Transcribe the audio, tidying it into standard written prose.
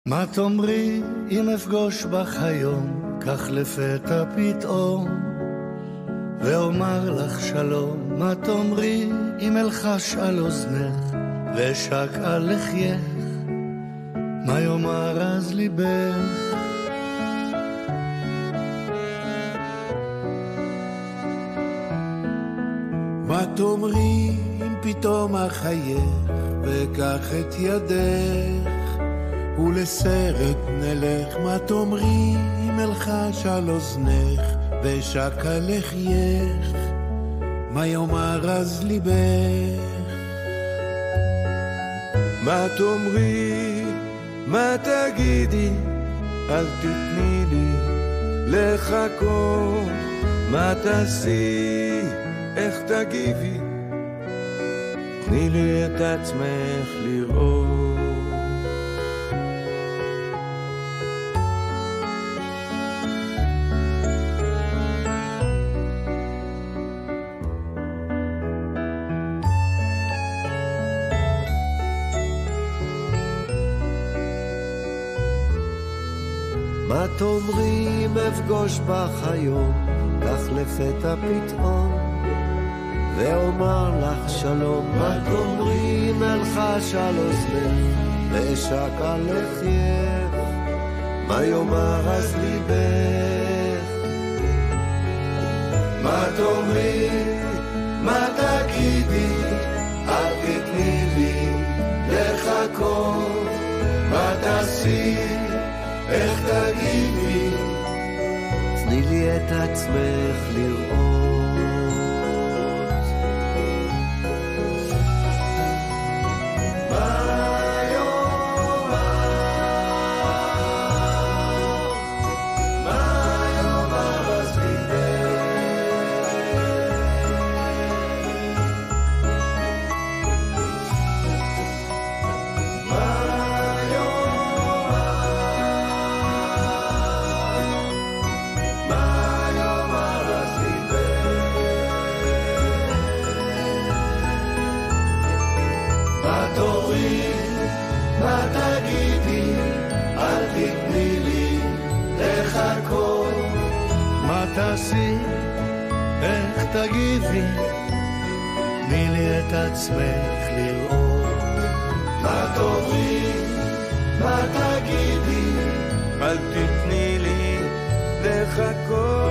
מה תאמרי אם אפגוש בך היום, כך לפתע פתאום, ואומר לך שלום? מה תאמרי אם אלחש על אוזנך, ואשק על לחייך? מה יאמר אז ליבך? מה תאמרי אם פתאום אחייך, וקח את ידך ולסרט נלך? מה תאמרי אם אלחש על אוזנך, ושק על לחייך? מה יאמר אז ליבך? מה תאמרי, מה תגידי, אל תתני לי לחכות. מה תעשי, איך תגיבי, תני לי את עצמך לראות. מה תאמרי אם אפגוש בך היום, כך לפתע פתאום, ואומר לך שלום? מה תאמרי אם אלחש על אוזנך, ואשק על לחייך? מה יאמר אז ליבך? מה תאמרי, מה תגידי, אל תתני לי לחכות. מה תעשי, איך תגידי, תני לי את עצמך לראות. מה תגידי, אל תתני לי לחכות. מה תעשי, איך תגיבי, תני לי את עצמך לראות. מה תאמרי, מה תגידי, אל תתני לי לחכות.